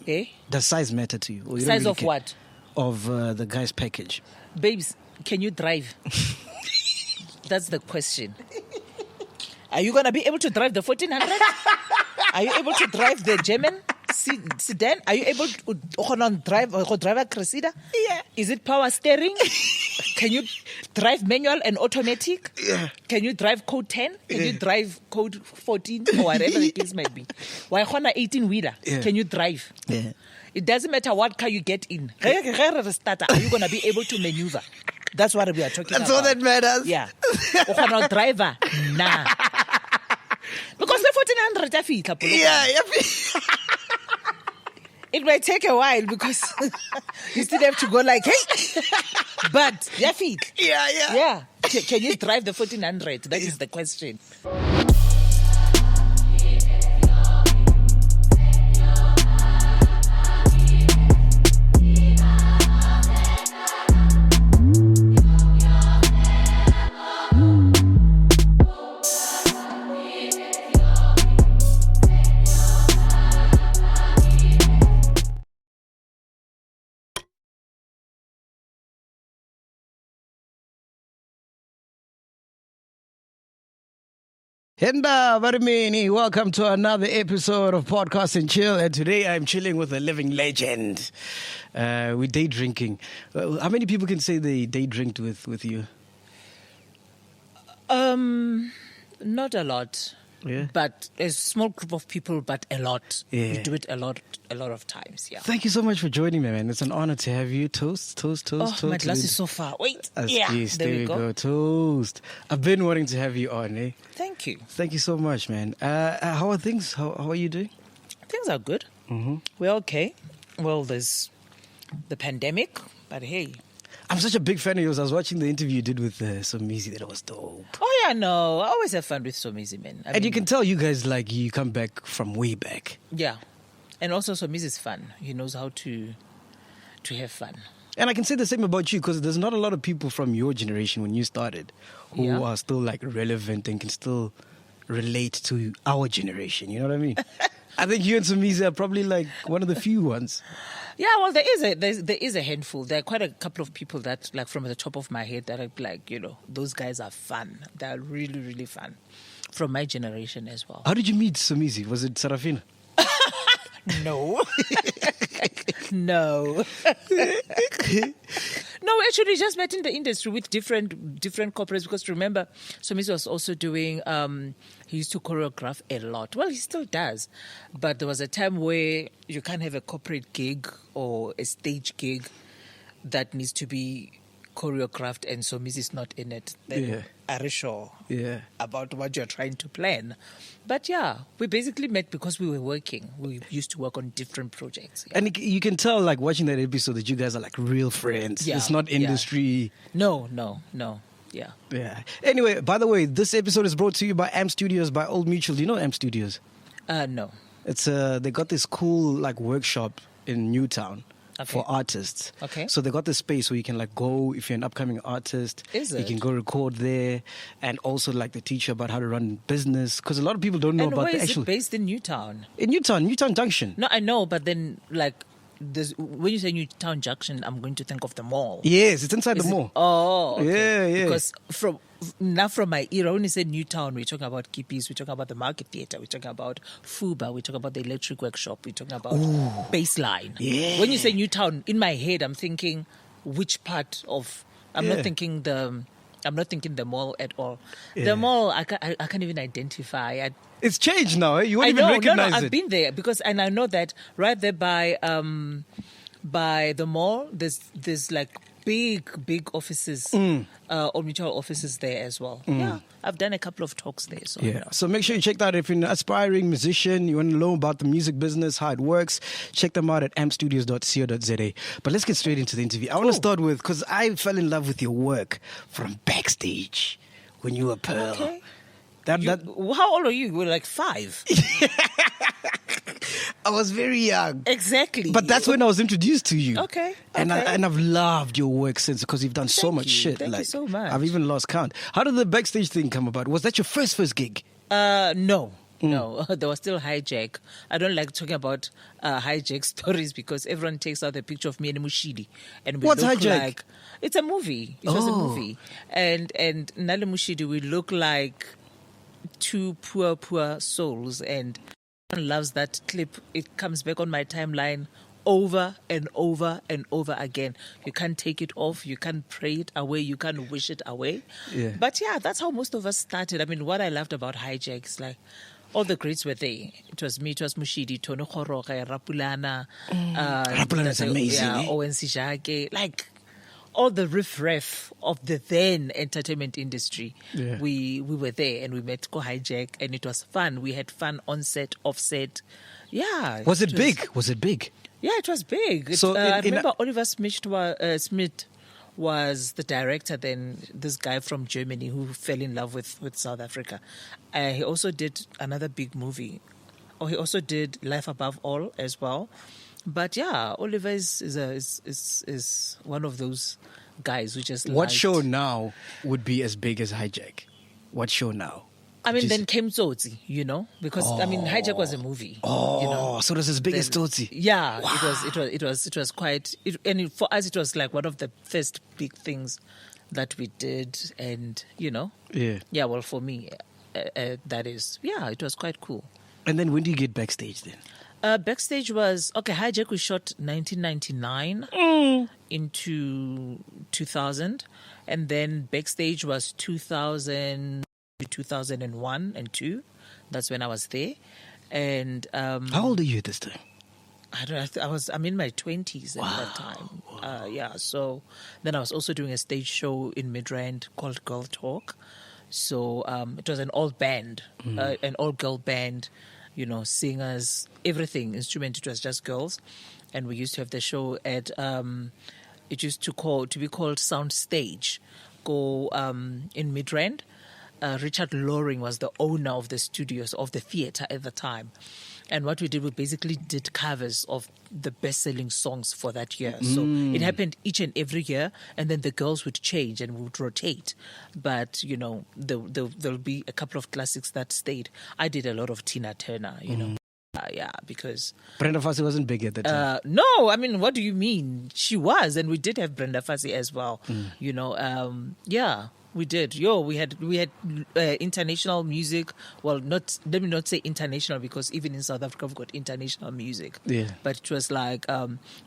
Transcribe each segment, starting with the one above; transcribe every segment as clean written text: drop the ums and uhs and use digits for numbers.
Okay. Does size matter to you? Or you don't Size really of care? what? Of the guy's package. Babes, can you drive? That's the question. Are you going to be able to drive the 1400? Are you able to drive the German sedan? Are you able to drive a Cressida? Yeah. Is it power steering? Can you drive manual and automatic? Yeah. Can you drive code 10? Can you drive code 14 or whatever the case might be? Why 18-wheeler? Yeah. Can you drive? Yeah. It doesn't matter what car you get in. Are you going to be able to maneuver? That's what we are talking about. That's all that matters. Yeah. Driver? Nah. Because the 1400 Yeah. it might take a while because you still have to go like, hey. But your feet. Yeah. Can you drive the 1400? That is the question. Henda Varimini, welcome to another episode of Podcast and Chill. And today I'm chilling with a living legend. We're day drinking. How many people can say they day drinked with you? Not a lot. Yeah. But a small group of people, but a lot. Yeah. We do it a lot of times, yeah. Thank you so much for joining me, man. It's an honor to have you. Toast. Oh, my glass is so far. Wait. Yes, there we go. Toast. I've been wanting to have you on, eh? Thank you. Thank you so much, man. How are things? How are you doing? Things are good. Mm-hmm. We're okay. Well, there's the pandemic, but hey. I'm such a big fan of yours. I was watching the interview you did with Somizi. That was dope. Oh, yeah, no. I always have fun with Somizi, man. And you can tell you guys, like, you come back from way back. Yeah. And also Somizi is fun. He knows how to have fun. And I can say the same about you because there's not a lot of people from your generation when you started who are still, like, relevant and can still relate to our generation. You know what I mean? I think you and Somizi are probably, like, one of the few ones. Yeah, well, there is a handful. There are quite a couple of people that, like, from the top of my head, that are like, you know, those guys are fun. They're really, really fun. From my generation as well. How did you meet Somizi? Was it Sarafina? No. No. No, actually, just met in the industry with different corporates. Because remember, Somizi was also doing. He used to choreograph a lot. Well, he still does, but there was a time where you can't have a corporate gig or a stage gig that needs to be choreographed, and Somizi is not in it. Then are you sure about what you're trying to plan? But yeah, we basically met because we were working. We used to work on different projects. Yeah. And you can tell, like, watching that episode that you guys are, like, real friends. Yeah. It's not industry. No. Yeah. Anyway, by the way, this episode is brought to you by AMPDStudios by Old Mutual. Do you know AMPDStudios? No. It's they got this cool, like, workshop in Newtown. Okay. For artists. Okay. So they got this space where you can, like, go if you're an upcoming artist. Is it? You can go record there, and also, like, they teach you about how to run business, because a lot of people don't know and about where the is actual. it based in Newtown? In Newtown Junction. No, I know, but then, like, when you say Newtown Junction, I'm going to think of the mall. Yes, it's inside the mall. Oh, okay. Yeah. Because from my era, when you say Newtown, we're talking about Kippies, we're talking about the Market Theatre, we're talking about Fuba, we're talking about the Electric Workshop, we're talking about Baseline. Yeah. When you say Newtown, in my head, I'm thinking which part of... I'm not thinking the mall at all. Yeah. The mall, I can't even identify. It's changed now. Eh? You won't even recognize it. I've been there and I know that right there by the mall, there's like big offices, or mutual offices there as well. Yeah, I've done a couple of talks there. So so make sure you check that out. If you're an aspiring musician, you want to know about the music business, how it works, check them out at ampstudios.co.za. But let's get straight into the interview. I want to start with, because I fell in love with your work from Backstage when you were Pearl. Okay. How old are you? You were like 5. I was very young. Exactly. But that's when I was introduced to you. Okay. And I've loved your work since, because you've done so much shit. Thank you so much. I've even lost count. How did the Backstage thing come about? Was that your first gig? No. No, there was still Hijack. I don't like talking about Hijack stories because everyone takes out the picture of me and Mushidi, and we What's look Hijack? like it's a movie. It was a movie, and Nale Mushidi, we look like two poor souls, and everyone loves that clip. It comes back on my timeline over and over and over again. You can't take it off, you can't pray it away, you can't wish it away. Yeah. But yeah, that's how most of us started. I mean, what I loved about Hijack is like all the greats were there. It was me, it was Mushidi, Tono Khoroka, Rapulana. Rapulana's amazing. Yeah, Owen Sijake. Like all the riff-raff of the then entertainment industry. Yeah. We were there and we met Ko Hijack and it was fun. We had fun on set, off set. Yeah. Was it big? Was it big? Yeah, it was big. So I remember Oliver Smith was the director then, this guy from Germany who fell in love with South Africa. He also did another big movie. He also did Life Above All as well. But yeah, Oliver is one of those guys who just What liked- show now would be as big as Hijack? What show now? I mean, then came Tsotsi, because I mean, Hijack was a movie. So it was as big as Tsotsi. Yeah, it was quite. For us, it was like one of the first big things that we did, and Yeah. Well, for me, that is, it was quite cool. And then when do you get Backstage then? Backstage was Hijack we shot 1999 into 2000, and then Backstage was 2000 to 2001 and 2. That's when I was there. And How old are you at this time? I don't know. I'm in my 20s at that time. So then I was also doing a stage show in Midrand called Girl Talk. So it was an all band, an all girl band. Singers, everything, instrument. It was just girls, and we used to have the show at. It used to be called Sound Stage, in Midrand. Richard Loring was the owner of the studios of the theater at the time, and what we did, we basically did covers of the best-selling songs for that year. So it happened each and every year, and then the girls would change and would rotate. But there'll be a couple of classics that stayed. I did a lot of Tina Turner, because Brenda Fassie wasn't big at that time. no, I mean, what do you mean? She was, and we did have Brenda Fassie as well. We did. We had international music. Well, let me not say international, because even in South Africa we've got international music. Yeah. But it was like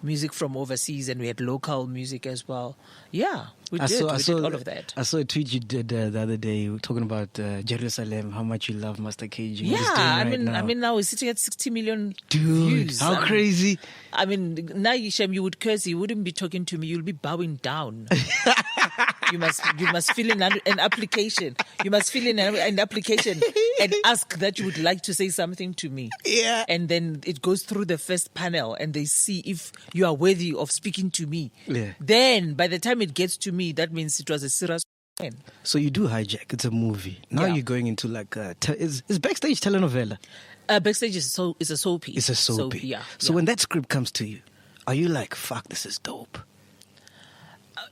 music from overseas, and we had local music as well. Yeah, we did all of that. I saw a tweet you did the other day talking about Jerusalem, how much you love Master KG. Yeah, I mean, now we're sitting at 60 million views. How crazy! I mean, now you would curse. You wouldn't be talking to me. You'll be bowing down. You must fill in an application. You must fill in an application and ask that you would like to say something to me. Yeah. And then it goes through the first panel, and they see if you are worthy of speaking to me. Yeah. Then, by the time it gets to me, that means it was a serious. So you do Hijack. It's a movie. Now you're going into like is Backstage telenovela? Backstage is a soapy. It's a soapy. Yeah. So when that script comes to you, are you like, fuck, this is dope?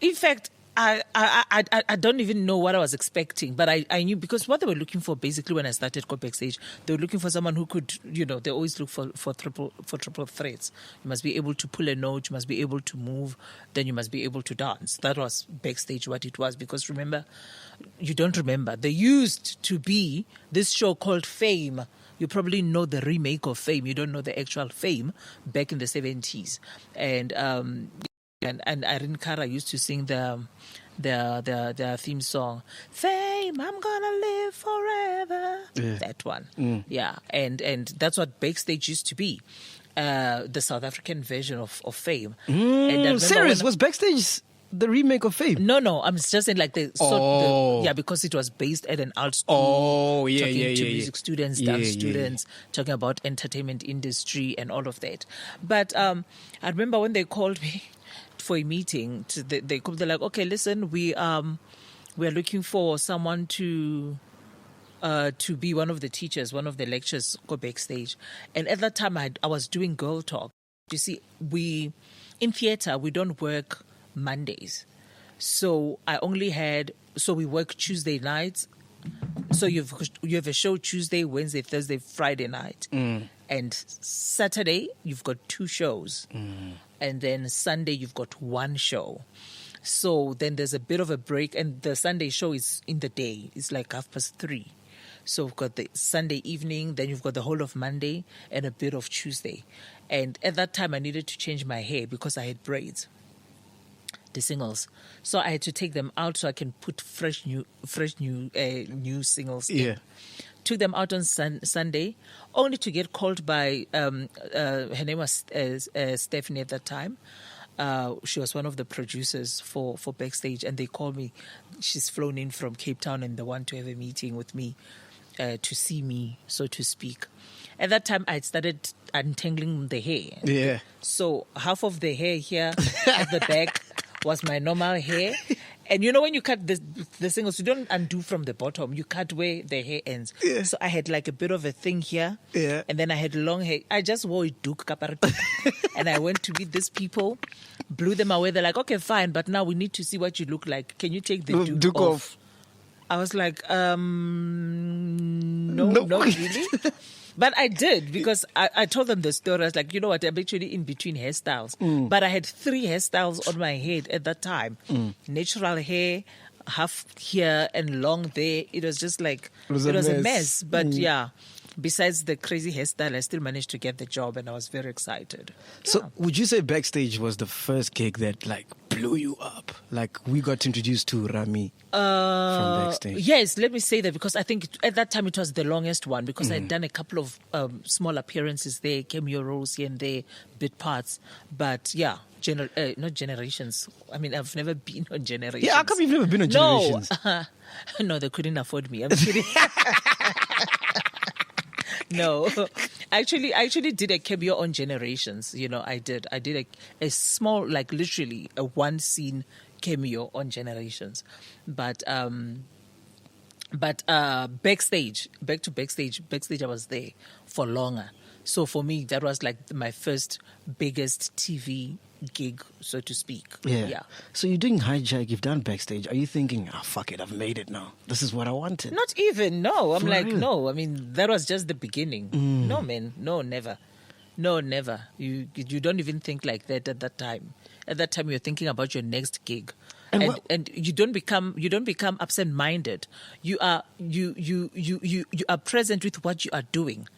In fact, I don't even know what I was expecting, but I knew, because what they were looking for basically when I started Go Backstage, they were looking for someone who could, they always look for triple threats. You must be able to pull a note, you must be able to move, then you must be able to dance. That was Backstage what it was, because remember, you don't remember, there used to be this show called Fame. You probably know the remake of Fame. You don't know the actual Fame back in the 70s. And Irene Cara used to sing the theme song, Fame, I'm gonna live forever. Yeah. That one. Yeah. And that's what Backstage used to be. The South African version of Fame. And I remember Serious? Was Backstage the remake of Fame? No, I'm just saying like because it was based at an art school. Talking to music students, dance students, talking about entertainment industry and all of that. But I remember when they called me for a meeting, they're like, okay, listen, we are looking for someone to be one of the teachers, one of the lecturers, Go Backstage. And at that time, I was doing Girl Talk. You see, in theater, we don't work Mondays. So we work Tuesday nights, So you have a show Tuesday, Wednesday, Thursday, Friday night. And Saturday, you've got 2 shows. And then Sunday, you've got 1 show. So then there's a bit of a break. And the Sunday show is in the day. It's like 3:30. So we've got the Sunday evening, then you've got the whole of Monday and a bit of Tuesday. And at that time, I needed to change my hair because I had braids, the singles. So I had to take them out so I can put fresh new singles in. Took them out on Sunday, only to get called by, her name was Stephanie at that time. She was one of the producers for Backstage, and they called me. She's flown in from Cape Town and they want to have a meeting with me to see me, so to speak. At that time, I started untangling the hair. Yeah. So half of the hair here at the back was my normal hair. And you know, when you cut the singles, you don't undo from the bottom. You cut where the hair ends. Yeah. So I had like a bit of a thing here. Yeah. And then I had long hair. I just wore a duke and I went to meet these people, blew them away. They're like, okay, fine, but now we need to see what you look like. Can you take the duke off? I was like, no, not really. But I did, because I told them the story. I was like, you know what, I'm actually in between hairstyles. But I had 3 hairstyles on my head at that time. Natural hair, half here and long there. It was just like, it was a mess. But yeah, besides the crazy hairstyle, I still managed to get the job and I was very excited. So would you say Backstage was the first gig that like blew you up? Like we got introduced to Rami from Backstage. Yes, let me say that, because I think at that time it was the longest one, because I'd done a couple of small appearances there, cameo roles here and there, bit parts. But yeah, not Generations. I mean, I've never been on Generations. Yeah, how come you've never been on Generations? No, they couldn't afford me. I'm kidding. No, I actually did a cameo on Generations. You know, I did a small, like literally a 1 scene cameo on Generations. But Backstage, Backstage, I was there for longer. So for me, that was like my first biggest TV gig, so to speak. Yeah. So you're doing Hijack, you've done Backstage. Are you thinking, fuck it, I've made it now. This is what I wanted? Not even, no. I'm For like, real? no. I mean, that was just the beginning. No, man. No, never. No, never. You don't even think like that at that time. At that time, you're thinking about your next gig. And you don't become absent-minded. You are present with what you are doing.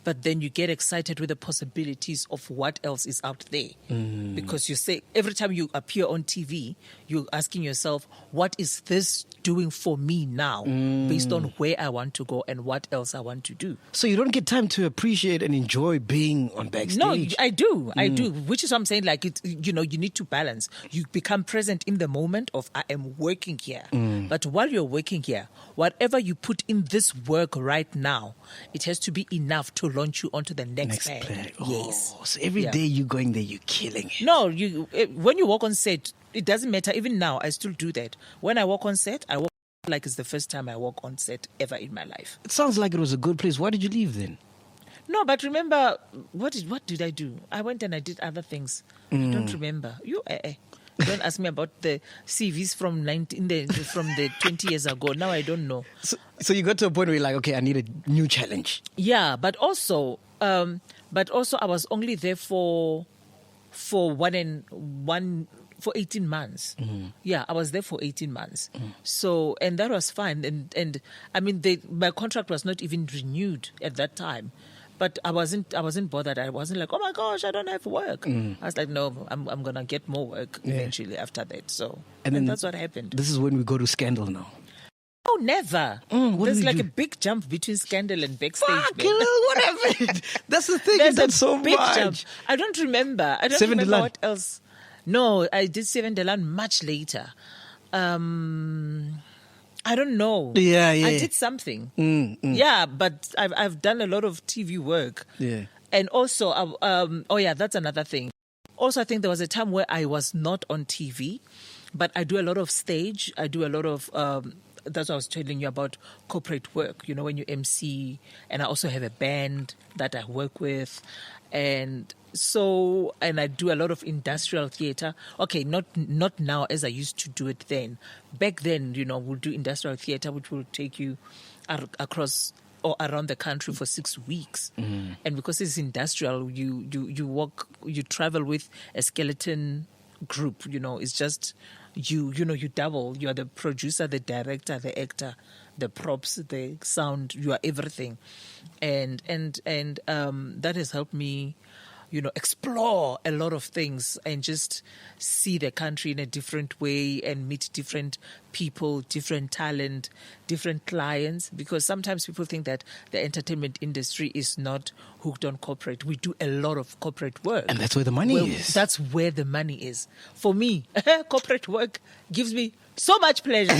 But then you get excited with the possibilities of what else is out there. Because you say, every time you appear on TV, you're asking yourself, what is this doing for me now, based on where I want to go and what else I want to do? So you don't get time to appreciate and enjoy being on Backstage? No, I do, which is what I'm saying, like, you need to balance. You become present in the moment of, I am working here. But while you're working here, whatever you put in this work right now, it has to be enough to launch you onto the next bag. Yes. So every day you're going there, you're killing it. No, when you walk on set, it doesn't matter. Even now, I still do that. When I walk on set, I walk like it's the first time I walk on set ever in my life. It sounds like it was a good place. Why did you leave then? No, but remember, what did I do? I went and I did other things. I don't remember. Don't ask me about the CVs from the 20 years ago. Now I don't know. So you got to a point where you're like, okay, I need a new challenge. Yeah, but also I was only there for 18 months. Yeah, I was there for 18 months. So, and that was fine. And I mean, my contract was not even renewed at that time. But I wasn't bothered. I wasn't like, oh my gosh, I don't have work. I was like, no, I'm gonna get more work eventually after that. So, and that's what happened. This is when we go to Scandal now. Oh, never. There's like a big jump between Scandal and Backstage. Whatever. That's the thing. There's That's so big much. Jump. I don't remember. Remember what else. No, I did Seven Delan much later. I don't know. Yeah. I did something. Yeah, but I've done a lot of TV work. Yeah. And also, that's another thing. Also, I think there was a time where I was not on TV, but I do a lot of stage. I do a lot of, that's what I was telling you about corporate work, when you MC. And I also have a band that I work with. And I do a lot of industrial theater. Okay, not now as I used to do it then. Back then, we'll do industrial theater, which will take you across or around the country for 6 weeks. And because it's industrial, you travel with a skeleton group. It's just you double. You are the producer, the director, the actor, the props, the sound. You are everything, and that has helped me explore a lot of things and just see the country in a different way and meet different people, different talent, different clients. Because sometimes people think that the entertainment industry is not hooked on corporate. We do a lot of corporate work. And that's where the money is. That's where the money is. For me, corporate work gives me so much pleasure.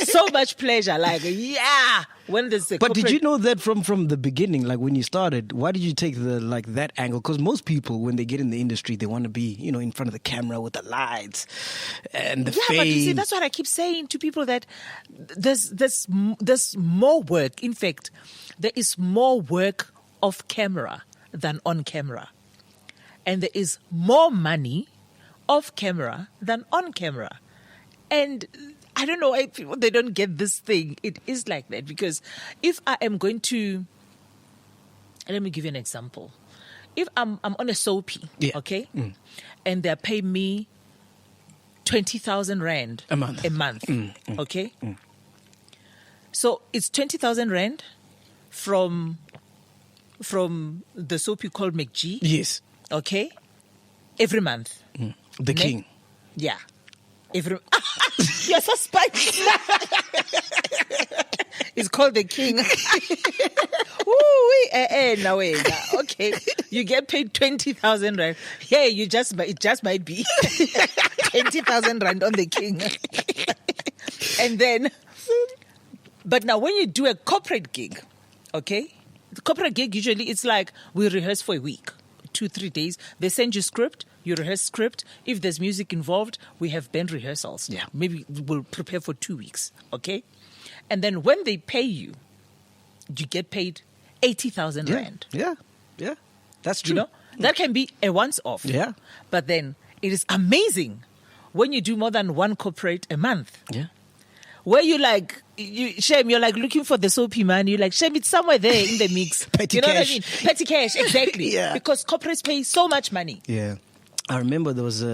So much pleasure. Like, yeah. When there's a But did you know that from the beginning, like when you started, why did you take that angle? Because most people, when they get in the industry, they want to be, in front of the camera with the lights and the fame. But you see, that's what I keep saying to people, that there's more work. In fact, there is more work off camera than on camera. And there is more money off camera than on camera. And I don't know why people, they don't get this thing. It is like that, because if I am going to, let me give you an example. If I'm on a soapy, okay, and they're paying me 20,000 rand a month, okay, so it's 20,000 rand from the soapy called MacG, yes, okay, every month, the king, yeah. You're so spicy. It's called the king. Okay, you get paid 20,000 rand. Yeah, it just might be 20,000 rand on the king. And then, but now when you do a corporate gig, okay, the corporate gig usually it's like we rehearse for a week, 2-3 days. They send you script. You rehearse script. If there's music involved, we have band rehearsals. Yeah. Maybe we'll prepare for 2 weeks. Okay. And then when they pay you, you get paid 80,000 rand. Yeah. That's true. That can be a once off. Yeah. But then it is amazing when you do more than one corporate a month. Yeah. Where you're like looking for the soapy man. You're like, Shem, it's somewhere there in the mix. Petty you know cash. what I mean? Petty cash, exactly. Yeah. Because corporates pay so much money. Yeah. I remember there was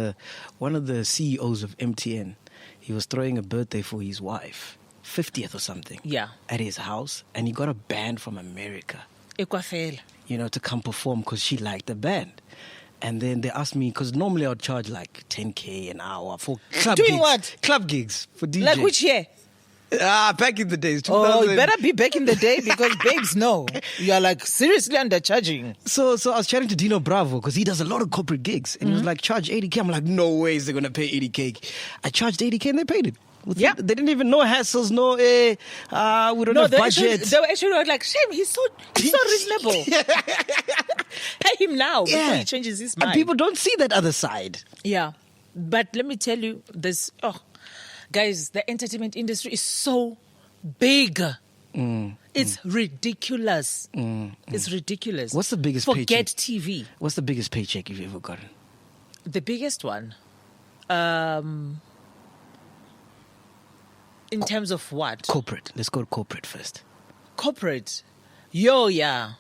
one of the CEOs of MTN. He was throwing a birthday for his wife, 50th or something. Yeah. At his house. And he got a band from America, Ekwafela. to come perform because she liked the band. And then they asked me, because normally I would charge like 10K an hour for club gigs. Doing what? Club gigs for DJ. Like which year? Back in the days. 2000. Oh, you better be back in the day, because babes know. You are like seriously undercharging. So I was chatting to Dino Bravo because he does a lot of corporate gigs. And he was like, charge 80K. I'm like, no ways they're going to pay 80K. I charged 80K and they paid it. They didn't even know hassles, we don't have budget. They were actually like, Shame, he's so reasonable. Pay him now before he changes his mind. And people don't see that other side. Yeah. But let me tell you, guys, the entertainment industry is so big. It's ridiculous. It's ridiculous. What's the biggest paycheck? Forget TV. What's the biggest paycheck you've ever gotten? The biggest one? In terms of what? Corporate. Let's go to corporate first. Corporate? Yeah.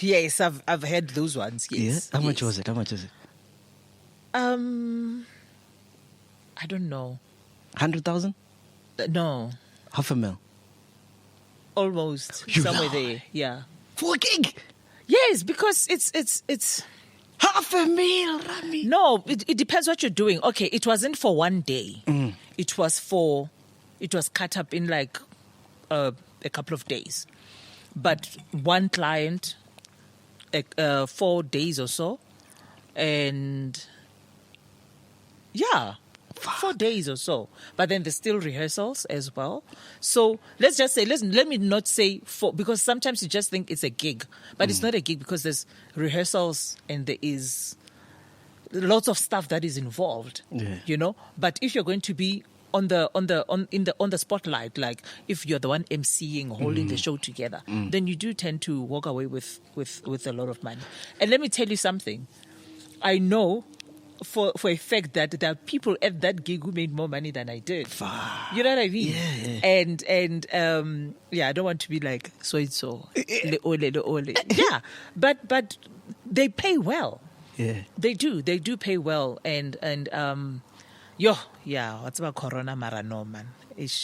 Yes, I've heard those ones. Yes. Yeah? How much was it? I don't know. 100,000? No. $500,000. Almost. Somewhere there. Yeah. For a gig? Yes, because it's $500,000, Rami. No, it depends what you're doing. Okay, it wasn't for one day. It was cut up in like a couple of days. But one client, 4 days or so. And yeah, 4 days or so. But then there's still rehearsals as well. So let's just say, let me not say because sometimes you just think it's a gig. But it's not a gig because there's rehearsals and there is lots of stuff that is involved. Yeah. But if you're going to be on the spotlight, like if you're the one emceeing, holding the show together, then you do tend to walk away with a lot of money. And let me tell you something. I know for a fact that there are people at that gig who made more money than I did. Fuck. You know what I mean? Yeah. And I don't want to be like so le ole. Yeah, but they pay well. Yeah. They do pay well, and what's about Corona Marano, man?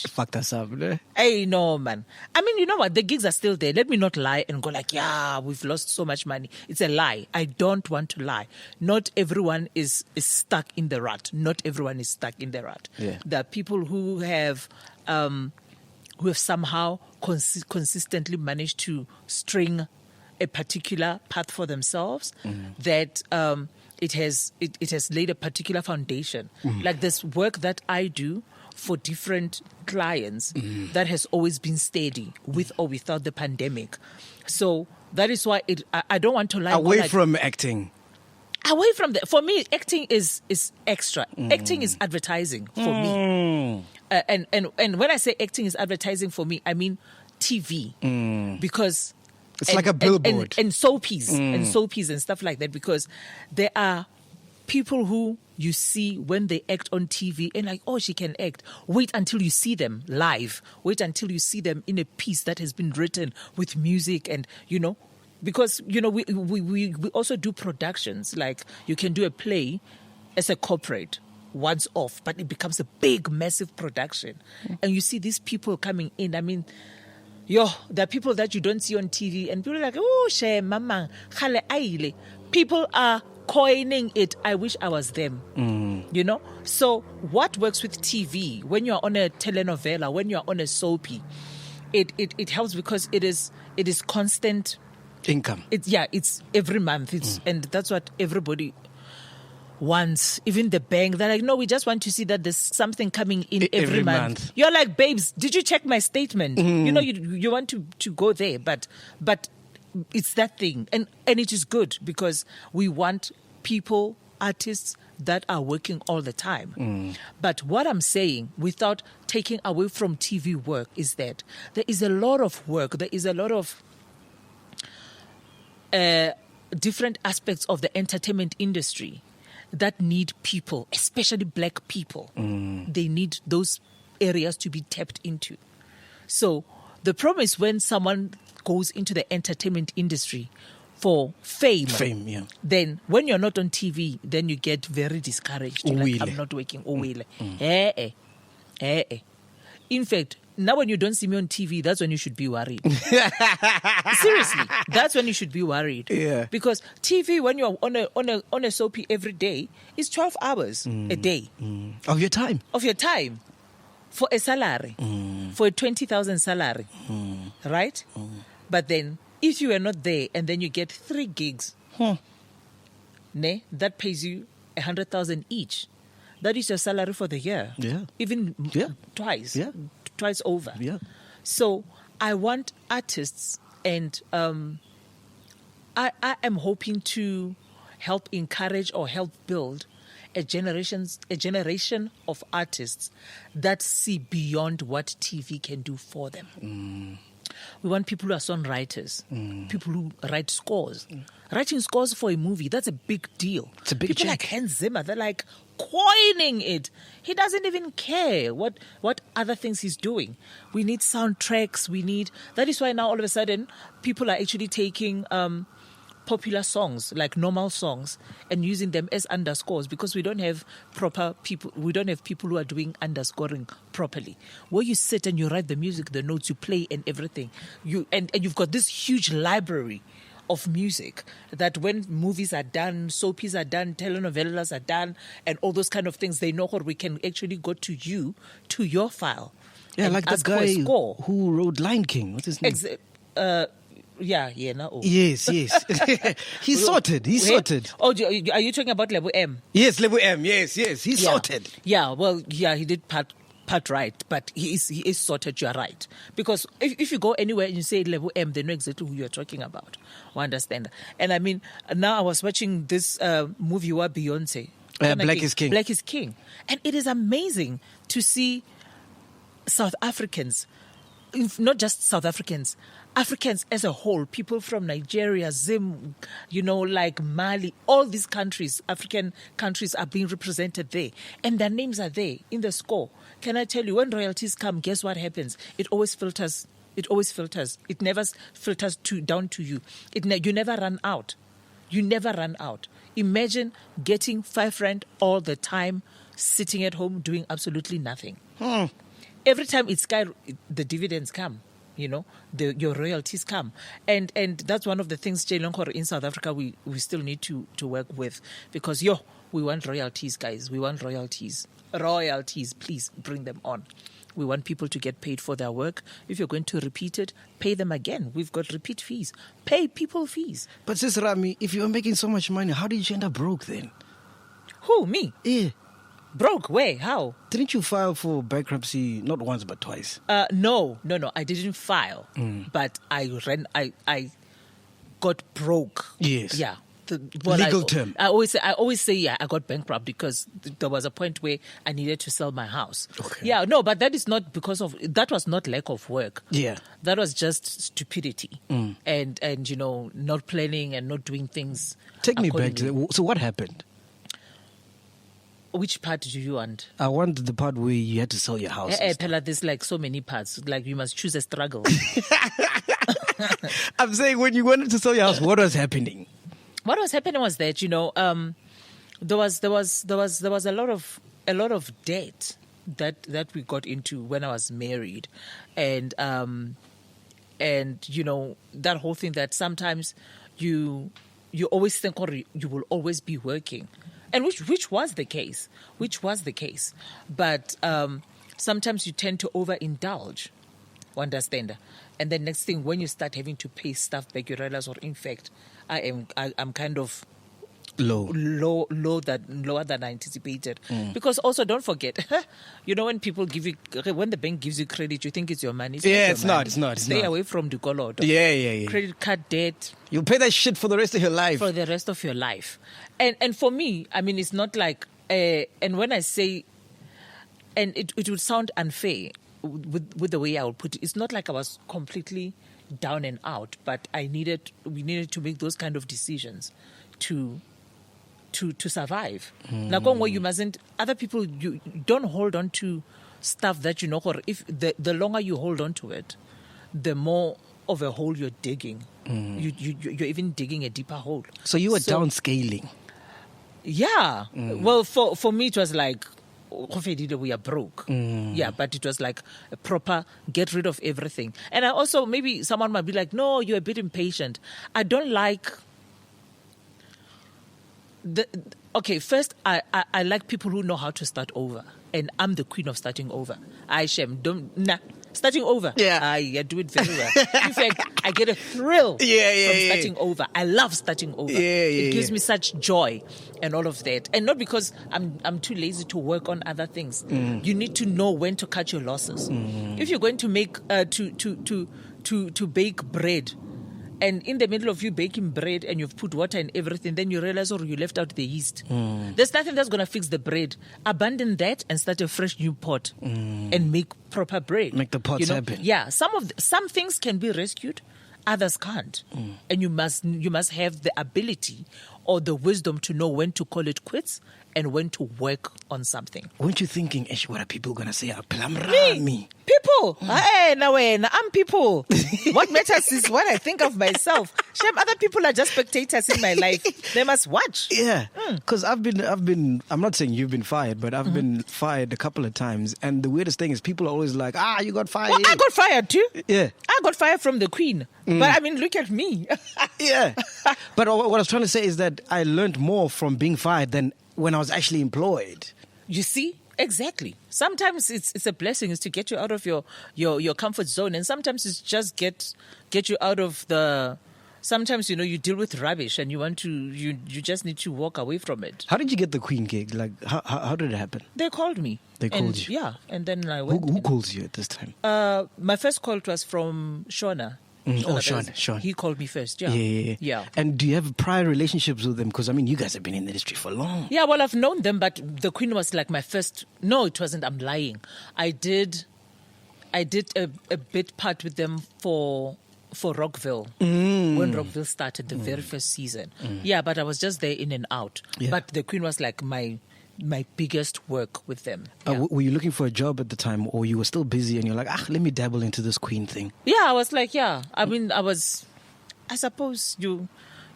Fucked us up, ne? Hey, no, man. I mean, you know what? The gigs are still there. Let me not lie and go like, we've lost so much money. It's a lie. I don't want to lie. Not everyone is stuck in the rut. Not everyone is stuck in the rut. Yeah. There are people who have somehow consistently managed to string a particular path for themselves that it has laid a particular foundation. Like this work that I do for different clients that has always been steady with or without the pandemic. So that is why I don't want to lie. Away from acting. Away from that. For me, acting is extra. Acting is advertising for me. And when I say acting is advertising for me, I mean TV. Because it's like a billboard. And soapies and stuff like that, because there are people who you see when they act on TV and like, oh, she can act. Wait until you see them live. Wait until you see them in a piece that has been written with music and, because, we also do productions. Like you can do a play as a corporate once off, but it becomes a big, massive production. And you see these people coming in. I mean, there are people that you don't see on TV and people are like, oh, she mama, khale aile. People are coining it. I wish I was them. So what works with TV when you're on a telenovela, when you're on a soapy, it helps because it is constant income. It's every month. And that's what everybody wants. Even the bank, they're like, no, we just want to see that there's something coming in every month. You're like, babes, did you check my statement? You want to go there, but it's that thing. And it is good because we want people, artists that are working all the time. But what I'm saying, without taking away from TV work, is that there is a lot of work, there is a lot of different aspects of the entertainment industry that need people, especially black people. They need those areas to be tapped into. So the problem is when someone goes into the entertainment industry for fame, then when you're not on TV, then you get very discouraged. You're like, I'm not working. In fact, now when you don't see me on TV, that's when you should be worried. Seriously, that's when you should be worried. Yeah. Because TV, when you're on a soapy every day, is 12 hours a day. Of your time. For a salary. For a 20,000 salary. Right? But then, if you are not there and then you get 3 gigs, that pays you 100,000 each. That is your salary for the year. Yeah. Even twice. Yeah. Twice over. Yeah. So I want artists, and I am hoping to help encourage or help build a generation of artists that see beyond what TV can do for them. We want people who are songwriters, people who write scores. Writing scores for a movie, that's a big deal. It's a big people check. Like Hans Zimmer, they're like coining it. He doesn't even care what other things he's doing. We need soundtracks. That is why now all of a sudden people are actually taking popular songs, like normal songs, and using them as underscores, because we don't have proper people. We don't have people who are doing underscoring properly. Where you sit and you write the music, the notes, you play, and everything. And you've got this huge library of music that when movies are done, soapies are done, telenovelas are done, and all those kind of things, they know what we can actually go to your file. Yeah, like the guy who wrote Lion King. What's his name? Yes. He's sorted. He's sorted. Oh, are you talking about Level M? Yes, Level M. Yes. He's sorted. Yeah, well, he did part right, but he is sorted. You are right, because if you go anywhere and you say Level M, they know exactly who you are talking about. I understand. And I mean, now I was watching this movie where Beyonce. Black is King. Black is King, and it is amazing to see South Africans not just South Africans as a whole, people from Nigeria, Zim, like Mali, all these countries, African countries are being represented there. And their names are there in the score. Can I tell you, when royalties come, guess what happens? It always filters. It never filters down to you. You never run out. You never run out. Imagine getting 5 rand all the time, sitting at home doing absolutely nothing. Every time the dividends come, your royalties come. And that's one of the things, in South Africa, we still need to work with, because, we want royalties, guys. We want royalties. Royalties, please bring them on. We want people to get paid for their work. If you're going to repeat it, pay them again. We've got repeat fees. Pay people fees. But Sis Rami, if you were making so much money, how did you end up broke then? Who, me? Yeah. Broke? Where? How? Didn't you file for bankruptcy not once but twice? No. I didn't file. But I got broke. Yes. Yeah. Legal term. I always say, I got bankrupt because there was a point where I needed to sell my house. Okay. Yeah, no, but that is not that was not lack of work. Yeah. That was just stupidity and not planning and not doing things. Take me back to so what happened? Which part do you want? I want the part where you had to sell your house. There's like so many parts. Like you must choose a struggle. I'm saying when you wanted to sell your house, what was happening? What was happening was that there was a lot of debt that we got into when I was married, and that whole thing that sometimes you always think or you will always be working, and which was the case, but sometimes you tend to overindulge. Understand? And then next thing, when you start having to pay stuff back, you realize, or in fact, I'm kind of lower than I anticipated. Because also don't forget, when when the bank gives you credit, you think it's your money. It's not. Stay away from the Dukolodo. Yeah. Credit card debt. You'll pay that shit for the rest of your life. For the rest of your life. And for me, I mean, it's not like, and when I say, and it would sound unfair with the way I would put it, it's not like I was completely down and out, but we needed to make those kind of decisions to survive. Like where you mustn't, other people, you don't hold on to stuff that or if the longer you hold on to it, the more of a hole you're digging. You're even digging a deeper hole. So you were downscaling. Yeah. Well, for me it was like, we are broke. Yeah, but it was like a proper get rid of everything. And I also, maybe someone might be like, no, you're a bit impatient. I don't like first, I like people who know how to start over. And I'm the queen of starting over. Starting over. Yeah. I do it very well. In fact, I get a thrill from starting over. I love starting over. It gives me such joy and all of that. And not because I'm too lazy to work on other things. You need to know when to cut your losses. If you're going to make to bake bread, and in the middle of you baking bread and you've put water and everything, then you realize, you left out the yeast. There's nothing that's going to fix the bread. Abandon that and start a fresh new pot and make proper bread. Make the pots happen. Yeah, some things can be rescued, others can't. And you must have the ability or the wisdom to know when to call it quits and when to work on something. Weren't you thinking, what are people going to say? Me? People. I'm people. What matters is what I think of myself. Shame, other people are just spectators in my life. They must watch. Yeah. Because I've been, I'm not saying you've been fired, but I've been fired a couple of times. And the weirdest thing is people are always like, you got fired. Well, I got fired too. Yeah. I got fired from the Queen. But I mean, look at me. Yeah. But what I was trying to say is that I learned more from being fired than when I was actually employed. You see? Exactly. Sometimes it's a blessing is to get you out of your comfort zone, and sometimes it's just get you out of the. Sometimes you deal with rubbish and you just need to walk away from it. How did you get the Queen gig? Like how did it happen? They called me. They called you. Yeah, and then I went. Who calls you at this time? My first call was from Shona. Sean. He called me first, yeah. Yeah. And do you have prior relationships with them? Because, you guys have been in the industry for long. Yeah, well, I've known them, but the Queen was like my first... No, it wasn't. I'm lying. I did I did a bit part with them for Rockville when Rockville started the very first season. Yeah, but I was just there in and out. Yeah. But The Queen was like my biggest work with them. Yeah. Were you looking for a job at the time, or you were still busy and you're like, let me dabble into this Queen thing? Yeah, I was like, I mean, I suppose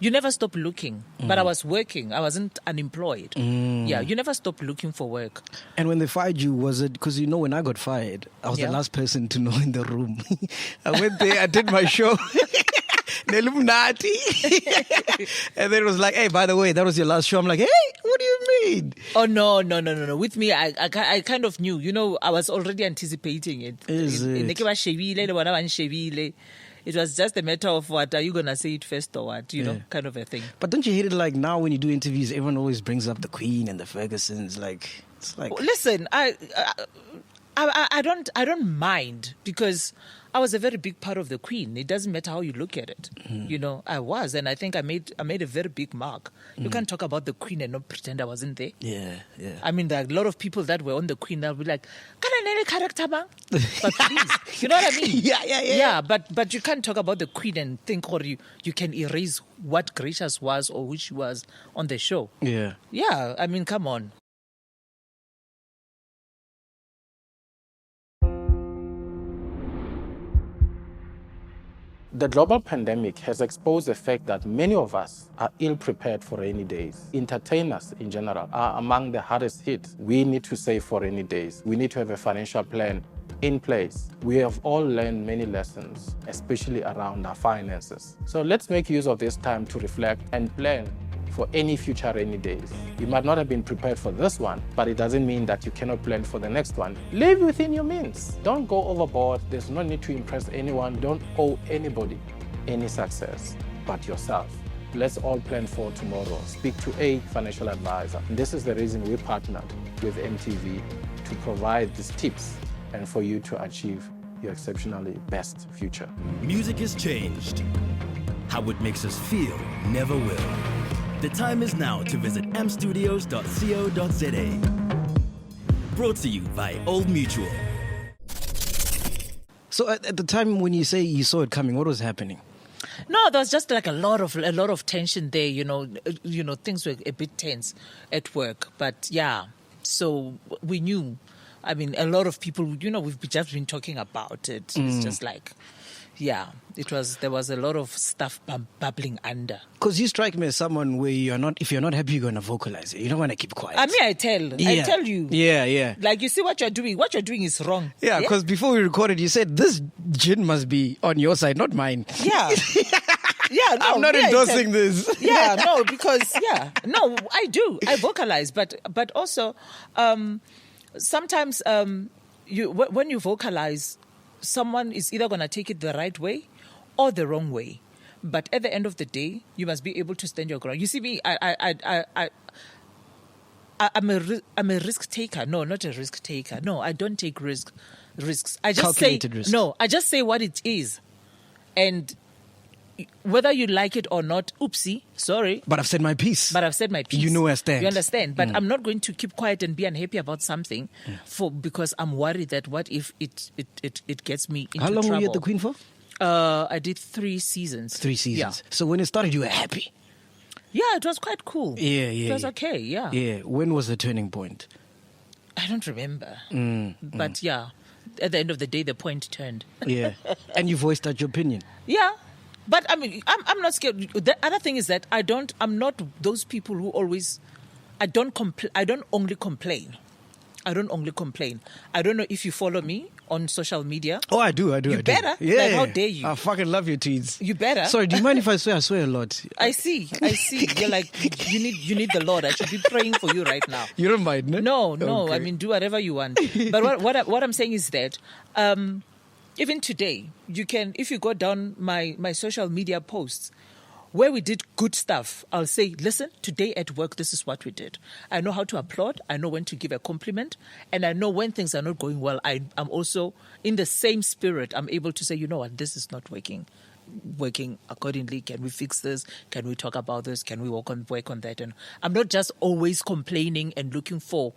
you never stop looking, but I was working. I wasn't unemployed. Yeah, you never stop looking for work. And when they fired you, was it because when I got fired, I was the last person to know in the room. I went there, I did my show. Illuminati. And then it was like, hey, by the way, that was your last show. I'm like, hey, what do you mean? Oh, no. With me, I kind of knew. I was already anticipating it. It was just a matter of what, are you going to say it first or what, kind of a thing. But don't you hate it like now when you do interviews, everyone always brings up the Queen and the Fergusons, it's like... Listen, I don't mind, because I was a very big part of the Queen. It doesn't matter how you look at it. I was, and I think I made a very big mark. You can't talk about the Queen and not pretend I wasn't there. Yeah. I mean, there are a lot of people that were on the Queen that will be like, "Can I name a character, man?" But please, you know what I mean? Yeah. Yeah, but you can't talk about the Queen and think, or you can erase what Gracious was or who she was on the show. Yeah. Yeah, I mean, come on. The global pandemic has exposed the fact that many of us are ill-prepared for rainy days. Entertainers in general are among the hardest hit. We need to save for rainy days. We need to have a financial plan in place. We have all learned many lessons, especially around our finances. So let's make use of this time to reflect and plan for any future rainy days. You might not have been prepared for this one, but it doesn't mean that you cannot plan for the next one. Live within your means. Don't go overboard. There's no need to impress anyone. Don't owe anybody any success but yourself. Let's all plan for tomorrow. Speak to a financial advisor. And this is the reason we partnered with MTV to provide these tips and for you to achieve your exceptionally best future. Music has changed. How it makes us feel never will. The time is now to visit AMPDStudios.co.za. Brought to you by Old Mutual. So at the time when you say you saw it coming, what was happening? No, there was just like a lot of tension there. Things were a bit tense at work. But yeah, so we knew. I mean, a lot of people. We've just been talking about it. It's just like. Yeah, there was a lot of stuff bubbling under. Because you strike me as someone where if you're not happy, you're going to vocalize it. You don't want to keep quiet. I mean, I tell you. Yeah. Like, you see what you're doing. What you're doing is wrong. Yeah, because before we recorded, you said this gin must be on your side, not mine. Yeah. Yeah, no, I'm not endorsing this. Yeah, no, because, no, I do. I vocalize. But also, sometimes when you vocalize, someone is either going to take it the right way or the wrong way. But at the end of the day, you must be able to stand your ground. You see me, I'm a risk taker. No, not a risk taker. No, I don't take risks. I just Calculated risk. No, I just say what it is. And whether you like it or not, oopsie, sorry. But I've said my piece. You know where I stand. You understand? But I'm not going to keep quiet and be unhappy about something because I'm worried that what if it gets me into trouble. How long were you at the Queen for? I did 3 seasons. 3 seasons. Yeah. So when it started, you were happy? Yeah, it was quite cool. Yeah. It was okay, yeah. Yeah. When was the turning point? I don't remember. But yeah, at the end of the day, the point turned. Yeah. And you voiced out your opinion. Yeah. But I mean, I'm not scared. The other thing is that I'm not those people who always, I don't only complain. I don't know if you follow me on social media. Oh, I do. You better. Yeah. Like, how dare you? I fucking love your tweets. You better. Sorry, do you mind if I swear? I swear a lot. I see. You're like, you need the Lord. I should be praying for you right now. You don't mind, no? No. Okay. I mean, do whatever you want. But what I'm saying is that, even today, you can, if you go down my social media posts, where we did good stuff, I'll say, listen, today at work, this is what we did. I know how to applaud. I know when to give a compliment. And I know when things are not going well, I'm also, in the same spirit, I'm able to say, you know what, this is not working. working accordingly? Can we fix this? Can we talk about this? Can we work on that? And I'm not just always complaining and looking for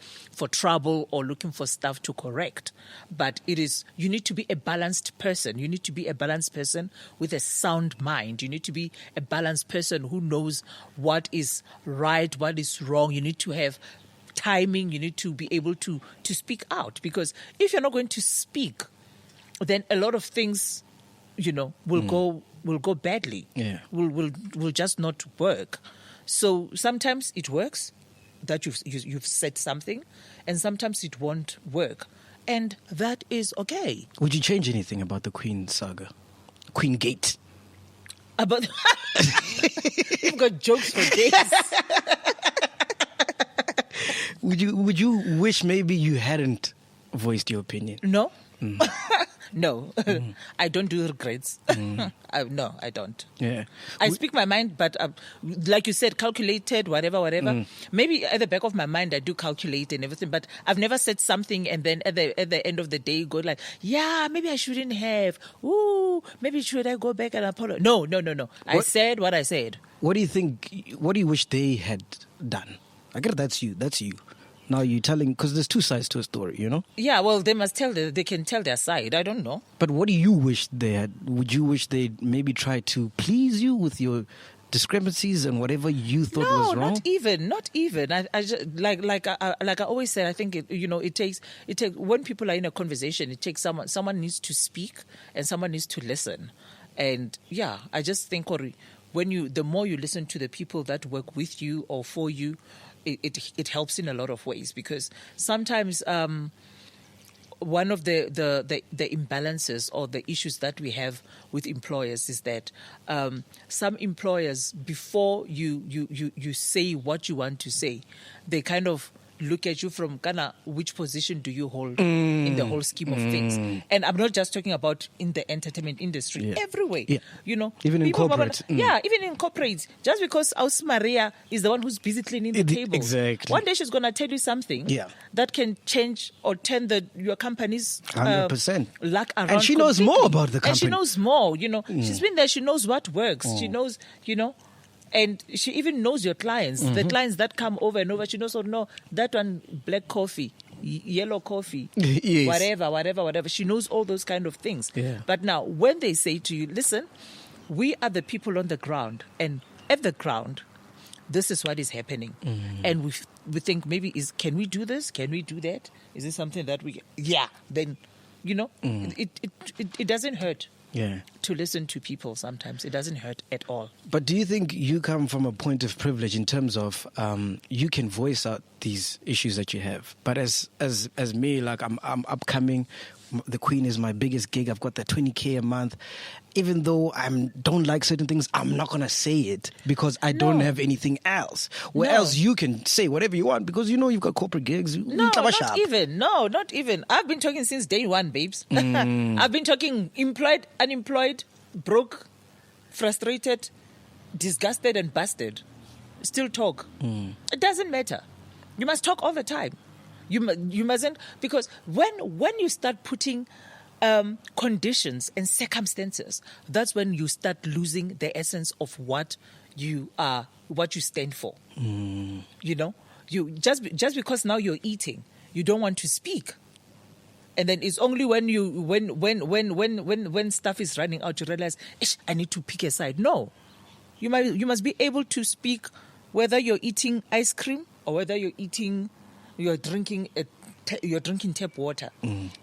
trouble or looking for stuff to correct, but you need to be a balanced person. You need to be a balanced person with a sound mind. You need to be a balanced person who knows what is right, what is wrong. You need to have timing. You need to be able to speak out, because if you're not going to speak, then a lot of things, will go badly. Yeah. Will just not work. So sometimes it works that you've said something, and sometimes it won't work, and that is okay. Would you change anything about the Queen saga, Queen Gate? About you've got jokes for days. Would you wish maybe you hadn't voiced your opinion? No. No, I don't do regrets. No, I don't. Yeah, I speak my mind, but like you said, calculated, whatever. Maybe at the back of my mind, I do calculate and everything, but I've never said something and then at the end of the day, go like, yeah, maybe I shouldn't have. Ooh, maybe should I go back and apologize? No. I said what I said. What do you think? What do you wish they had done? I guess that's you. Now you're telling, because there's two sides to a story, Yeah, well, they must they can tell their side. I don't know. But what do you wish they had? Would you wish they maybe try to please you with your discrepancies and whatever you thought was wrong? Not even. I just, like I always say, I think it takes when people are in a conversation, it takes someone needs to speak and someone needs to listen. And yeah, I just think the more you listen to the people that work with you or for you, it helps in a lot of ways, because sometimes one of the imbalances or the issues that we have with employers is that some employers, before you say what you want to say, they kind of look at you from which position do you hold in the whole scheme of things. And I'm not just talking about in the entertainment industry, everywhere. Yeah. Even in corporate. Yeah, even in corporate. Just because Aus Maria is the one who's busy cleaning the table. Exactly. One day she's going to tell you something that can change or turn your company's 100% luck around. And she knows more about the company. And she knows more. She's been there. She knows what works. She knows, and she even knows your clients, the clients that come over and over. She knows, that one, black coffee, yellow coffee, yes. whatever. She knows all those kind of things. Yeah. But now, when they say to you, listen, we are the people on the ground, and at the ground, this is what is happening. And we think maybe can we do this? Can we do that? Is this something that then, it doesn't hurt. Yeah. To listen to people sometimes. It doesn't hurt at all. But do you think you come from a point of privilege in terms of you can voice out these issues that you have? But as me, like I'm upcoming, the Queen is my biggest gig. I've got that 20K a month. Even though I don't like certain things, I'm not going to say it because I don't have anything else. Whereas you can say whatever you want because you've got corporate gigs. No, not even. No, not even. I've been talking since day one, babes. I've been talking employed, unemployed, broke, frustrated, disgusted and busted. Still talk. It doesn't matter. You must talk all the time. You mustn't, because when you start putting conditions and circumstances, that's when you start losing the essence of what you are, what you stand for. You just because now you're eating, you don't want to speak, and then it's only when stuff is running out, you realize, I need to pick a side. No, you must be able to speak whether you're eating ice cream or whether you're drinking tap water.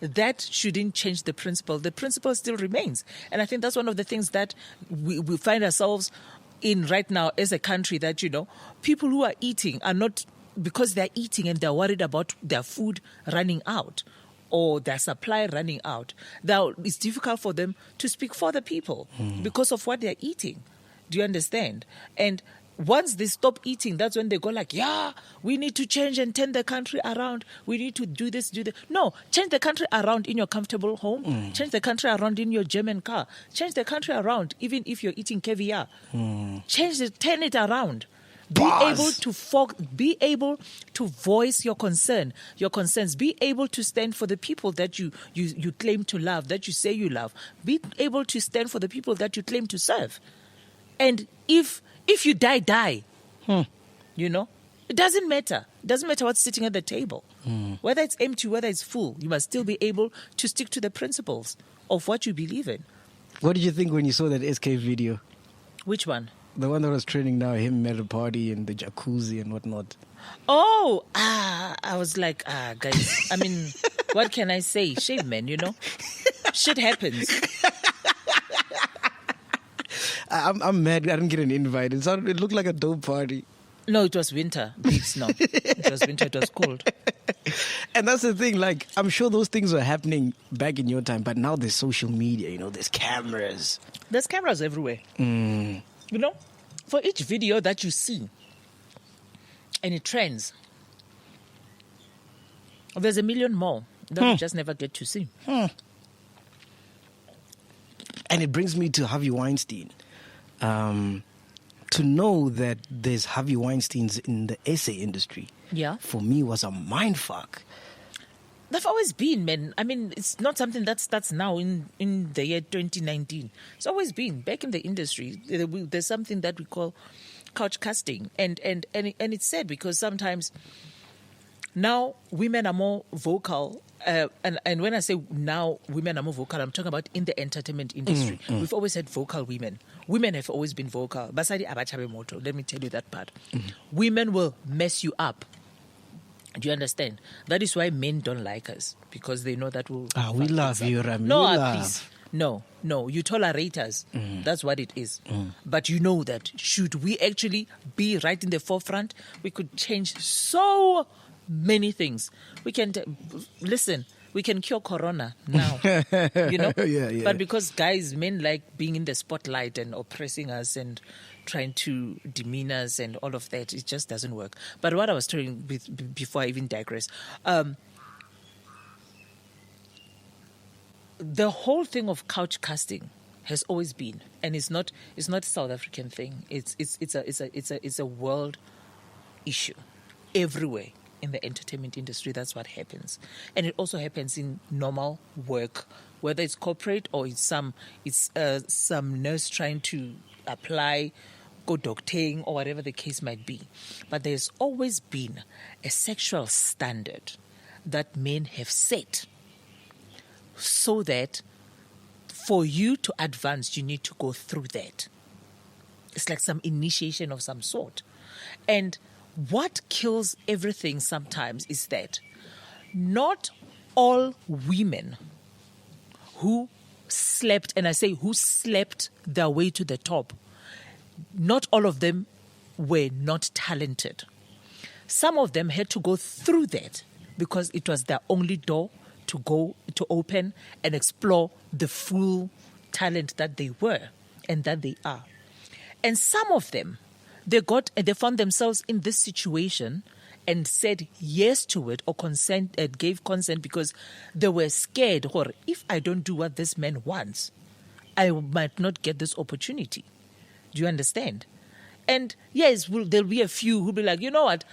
That shouldn't change the principle. The principle still remains. And I think that's one of the things that we find ourselves in right now as a country, that, people who are eating are not, because they're eating and they're worried about their food running out or their supply running out. Now, it's difficult for them to speak for the people because of what they're eating. Do you understand? And once they stop eating, that's when they go like, we need to change and turn the country around. We need to do this, do that. No, change the country around in your comfortable home. Change the country around in your German car. Change the country around even if you're eating caviar. Turn it around. Be able to voice your concerns. Be able to stand for the people that you claim to love, that you say you love. Be able to stand for the people that you claim to serve. And if you die. You know, it doesn't matter. It doesn't matter what's sitting at the table. Whether it's empty, whether it's full, you must still be able to stick to the principles of what you believe in. What did you think when you saw that SK video? Which one? The one that was trending now, him at a party and the jacuzzi and whatnot. Oh, I was like, guys, I mean, what can I say? Shame, man, you know? Shit happens. I'm mad I didn't get an invite. It looked like a dope party. No, it was winter. It's not. It was winter. It was cold. And that's the thing. Like, I'm sure those things were happening back in your time, but now there's social media. You know, there's cameras. There's cameras everywhere. You know, for each video that you see, and it trends, there's a million more that you just never get to see. And it brings me to Harvey Weinstein. To know that there's Harvey Weinsteins in the essay industry, for me was a mindfuck. They've always been, man. I mean, it's not something that starts now in the year 2019. It's always been. Back in the industry, there's something that we call couch casting. And it's sad because sometimes now women are more vocal. And when I say now women are more vocal, I'm talking about in the entertainment industry. We've always had vocal women. Women have always been vocal. Basadi abachabe moto. Let me tell you that part. Women will mess you up. Do you understand? That is why men don't like us, because they know that we'll... we love you, Rami. No, please. No. You tolerate us. That's what it is. But you know that should we actually be right in the forefront, we could change so many things. We can listen. We can cure corona now, you know. Yeah. But because men like being in the spotlight and oppressing us and trying to demean us and all of that, it just doesn't work. But what I was telling before I even digress, the whole thing of couch casting has always been, and it's not a South African thing. It's a world issue everywhere. In the entertainment industry, that's what happens, and it also happens in normal work, whether it's corporate or it's some nurse trying to apply, go doctoring or whatever the case might be. But there's always been a sexual standard that men have set, so that for you to advance, you need to go through that. It's like some initiation of some sort, and what kills everything sometimes is that not all women who slept, and I say who slept their way to the top, not all of them were not talented. Some of them had to go through that because it was their only door to open and explore the full talent that they were and that they are. And some of them, they found themselves in this situation and said yes to it or gave consent because they were scared, or if I don't do what this man wants, I might not get this opportunity. Do you understand? And yes, there'll be a few who'll be like, you know what,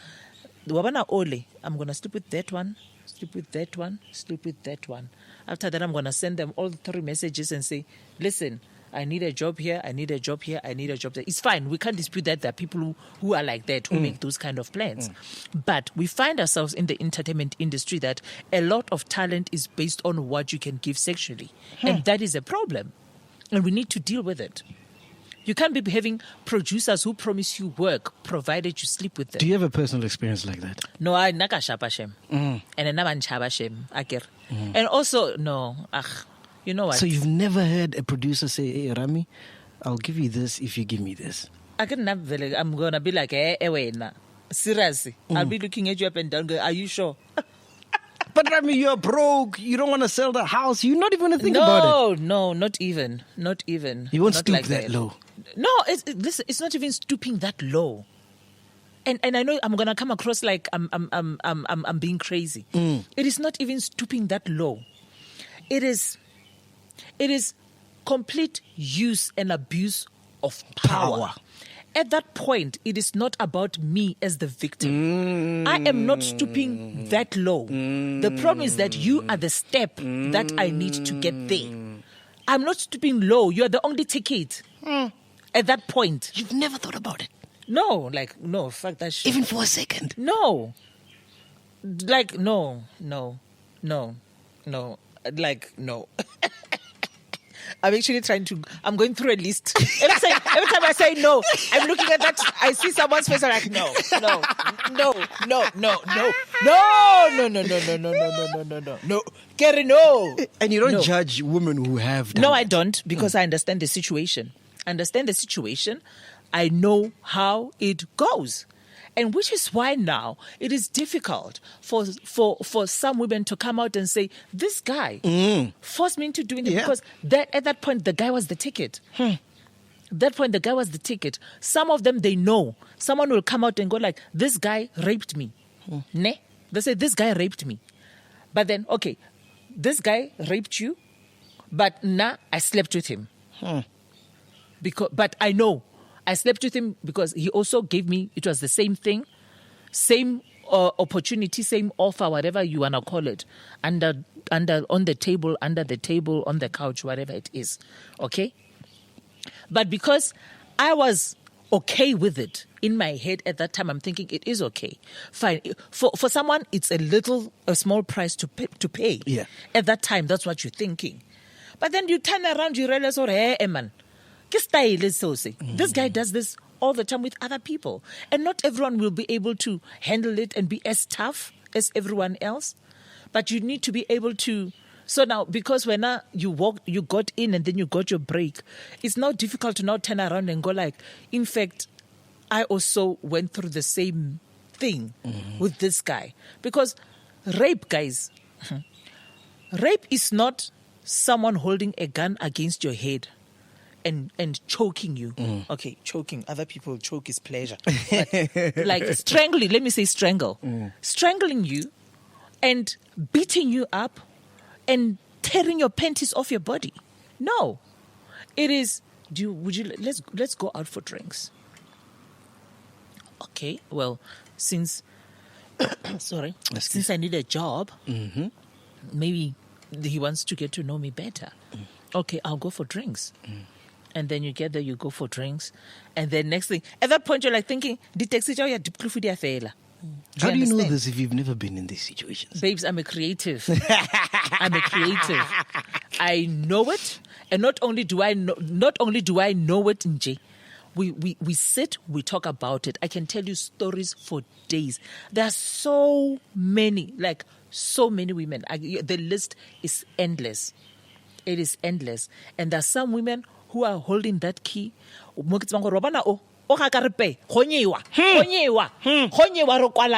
I'm going to sleep with that one, sleep with that one, sleep with that one. After that, I'm going to send them all 3 messages and say, listen, I need a job here, I need a job here, I need a job there. It's fine. We can't dispute that. There are people who are like that, who make those kind of plans. But we find ourselves in the entertainment industry that a lot of talent is based on what you can give sexually. And that is a problem. And we need to deal with it. You can't be having producers who promise you work provided you sleep with them. Do you have a personal experience like that? No, I naka shabashem. And naman shabashem. And also, no, you know what? So you've never heard a producer say, hey, Rami, I'll give you this if you give me this? I'm going to be like, seriously. I'll be looking at you up and down going, are you sure? But Rami, you're broke. You don't want to sell the house. You're not even going to think about it. No, not even. You won't stoop like that low. No, it's not even stooping that low. And I know I'm going to come across like I'm being crazy. It is not even stooping that low. It is complete use and abuse of power. at that point, it is not about me as the victim. I am not stooping that low. The problem is that you are the step that I need to get there. I'm not stooping low. You are the only ticket at that point. You've never thought about it? No, fuck that shit. Even for a second? No. No. I'm actually I'm going through a list. Every time I say no, I'm looking at that, I see someone's face, I'm like, no. Kerry, no. And you don't judge women who have done No, I don't, because I understand the situation. I know how it goes. And which is why now it is difficult for some women to come out and say, this guy forced me into doing it, because at that point, the guy was the ticket. That point, the guy was the ticket. Some of them, they know. Someone will come out and go like, this guy raped me. Ne? They say, this guy raped me. But then, okay, this guy raped you, but now I slept with him. But I know. I slept with him because he also gave me, it was the same thing, same opportunity, same offer, whatever you want to call it, on the table, under the table, on the couch, whatever it is. Okay? But because I was okay with it in my head at that time, I'm thinking it is okay. Fine. For someone, it's a small price to pay. Yeah. At that time, that's what you're thinking. But then you turn around, you realize, hey, man. This guy does this all the time with other people. And not everyone will be able to handle it and be as tough as everyone else. But you need to be able to. So now, because when you got in and then you got your break, it's now difficult to now turn around and go like, in fact, I also went through the same thing with this guy. Because rape, guys, rape is not someone holding a gun against your head and choking you. Okay, choking. Other people choke is pleasure. But like strangling, let me say strangle. Strangling you and beating you up and tearing your panties off your body. No. It is, let's go out for drinks. Okay, well, since I need a job, maybe he wants to get to know me better. Okay, I'll go for drinks. And then you get there, you go for drinks. And then next thing, at that point, you're like thinking, how do you know this if you've never been in these situations? Babes, I'm a creative. I know it. And not only do I know it, Nje, we sit, we talk about it. I can tell you stories for days. There are so many women. The list is endless. It is endless. And there are some women who are holding that key.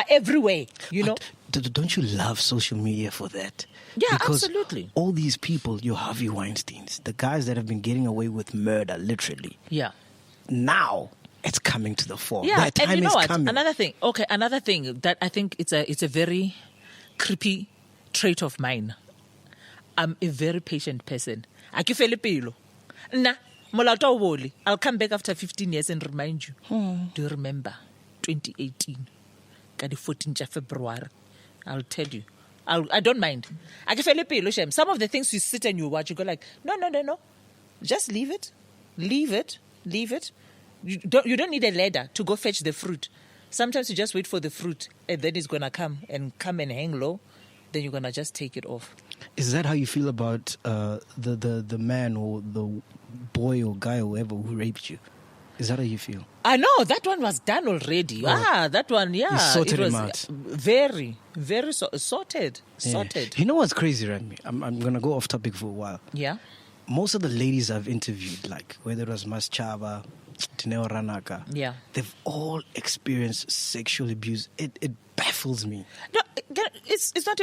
Everywhere, you know. Don't you love social media for that? Yeah, because absolutely. All these people, your Harvey Weinsteins, the guys that have been getting away with murder, literally. Yeah. Now it's coming to the fore. Yeah, That time and you know is what? coming. Another thing that I think it's a very creepy trait of mine. I'm a very patient person. I'll come back after 15 years and remind you. Do you remember 2018? The 14th of February. I'll tell you. I don't mind. Some of the things you sit and you watch, you go like, no. Just leave it. Leave it. You don't need a ladder to go fetch the fruit. Sometimes you just wait for the fruit and then it's going to come and hang low. Then you're going to just take it off. Is that how you feel about the man or the boy or guy or whoever who raped you? Is that how you feel? I know, that one was done already. That one, yeah. You sorted it was him out. Very, very sorted. Sorted. You know what's crazy, Rami? I'm going to go off topic for a while. Yeah. Most of the ladies I've interviewed, like whether it was Mas Chava, Tineo Ranaka, yeah, they've all experienced sexual abuse. It baffles me. No, it's not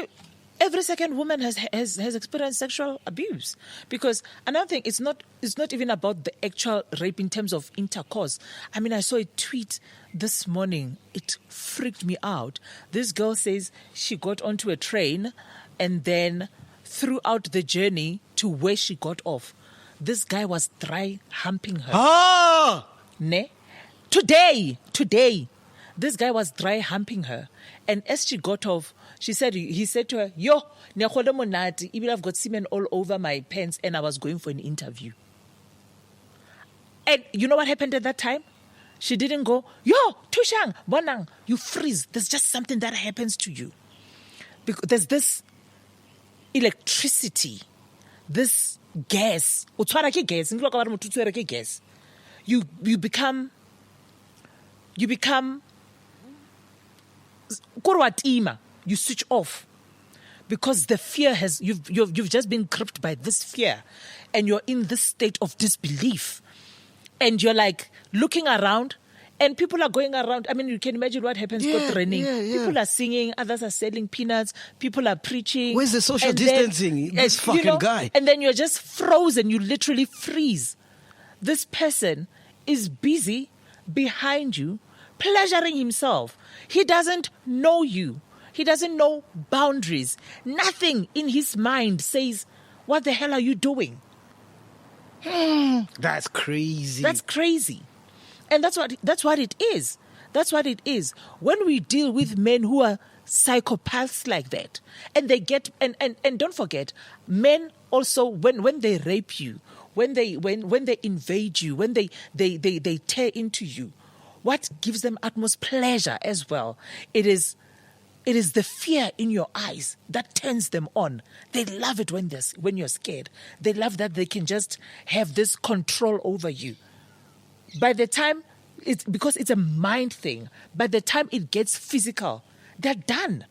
every second woman has experienced sexual abuse. Because another thing, it's not even about the actual rape in terms of intercourse. I mean, I saw a tweet this morning. It freaked me out. This girl says she got onto a train and then throughout the journey to where she got off, this guy was dry humping her. Ah! Ne? Today, this guy was dry humping her. And as she got off, he said to her, yo, even I've got semen all over my pants and I was going for an interview. And you know what happened at that time? She didn't go, yo, Tushang, Bonang, you freeze. There's just something that happens to you. Because there's this electricity, this gas. You become you switch off because the fear you've just been gripped by this fear and you're in this state of disbelief and you're like looking around and people are going around. I mean, you can imagine what happens with training. People are singing, others are selling peanuts, people are preaching. Where's the social distancing? This fucking guy. And then you're just frozen, you literally freeze. This person is busy behind you, pleasuring himself. He doesn't know you. He doesn't know boundaries. Nothing in his mind says, what the hell are you doing? That's crazy. That's crazy. And that's what it is. That's what it is. When we deal with men who are psychopaths like that, and they get and don't forget, men also when they rape you, when they invade you, when they tear into you, what gives them utmost pleasure as well? It is the fear in your eyes that turns them on. They love it when you're scared. They love that they can just have this control over you. By the time because it's a mind thing, by the time it gets physical, they're done.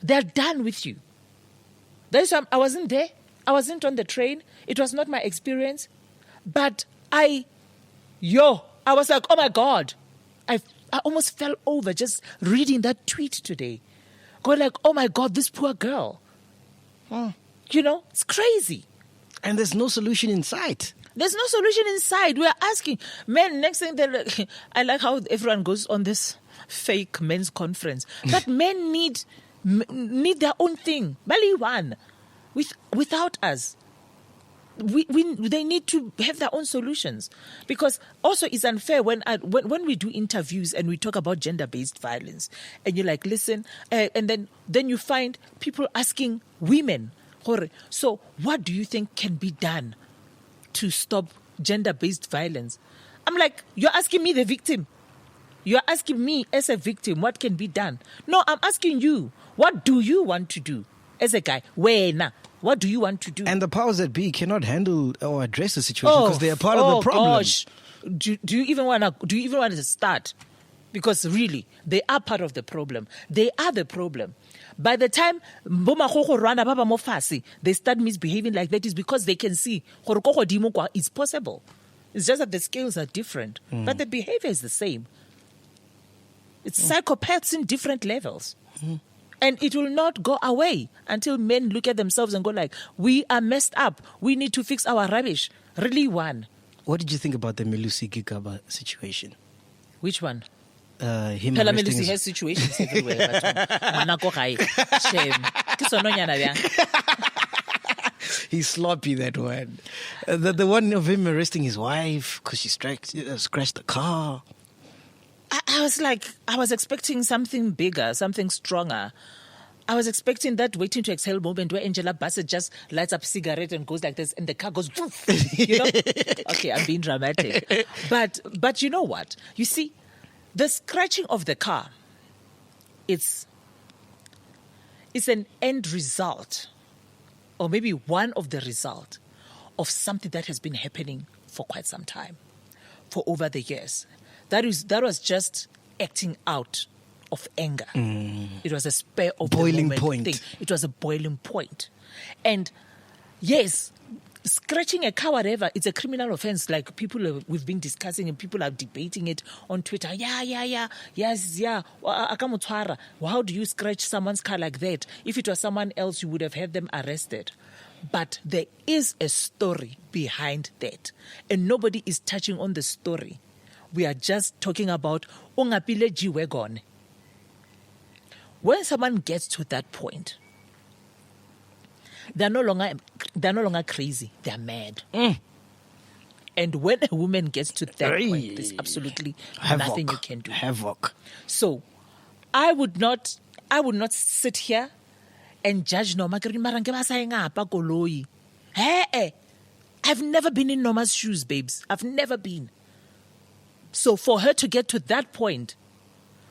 They're done with you. That's why I wasn't there. I wasn't on the train. It was not my experience. But I was like, oh my God. I almost fell over just reading that tweet today. Going like, oh my God, this poor girl. You know, it's crazy. And there's no solution in sight. There's no solution in sight. We are asking. Men, next thing, I like how everyone goes on this fake men's conference. But men need their own thing. Bali one. Without us. They need to have their own solutions, because also it's unfair when we do interviews and we talk about gender-based violence and you're like, listen, and then you find people asking women, so what do you think can be done to stop gender-based violence? I'm like, you're asking me, the victim. You're asking me as a victim what can be done. No, I'm asking you, what do you want to do as a guy? What do you want to do? And the powers that be cannot handle or address the situation because they are part of the problem. Gosh. Do you even want to start? Because really, they are part of the problem. They are the problem. By the time they start misbehaving like that, is because they can see it's possible. It's just that the scales are different, but the behavior is the same. It's psychopaths in different levels. And it will not go away until men look at themselves and go like, we are messed up. We need to fix our rubbish. Really one. What did you think about the Melusi Gigaba situation? Which one? Him Melusi has situations everywhere. He's sloppy, that one. The one of him arresting his wife because she scratched the car. I was expecting something bigger, something stronger. I was expecting that waiting to exhale moment where Angela Bassett just lights up a cigarette and goes like this and the car goes woof, you know? Okay, I'm being dramatic. But you know what? You see, the scratching of the car, it's an end result, or maybe one of the result of something that has been happening for quite some time, for over the years. That was just acting out of anger. It was a spur of boiling the moment point thing. It was a boiling point. And yes, scratching a car, whatever, it's a criminal offense. Like we've been discussing and people are debating it on Twitter. Yes. How do you scratch someone's car like that? If it was someone else, you would have had them arrested. But there is a story behind that. And nobody is touching on the story. We are just talking about ungapile G-Wagon. When someone gets to that point, they're no longer crazy. They're mad. And when a woman gets to that point, there's absolutely nothing you can do. Havoc. So I would not sit here and judge Noma. I've never been in Noma's shoes, babes. I've never been. So for her to get to that point,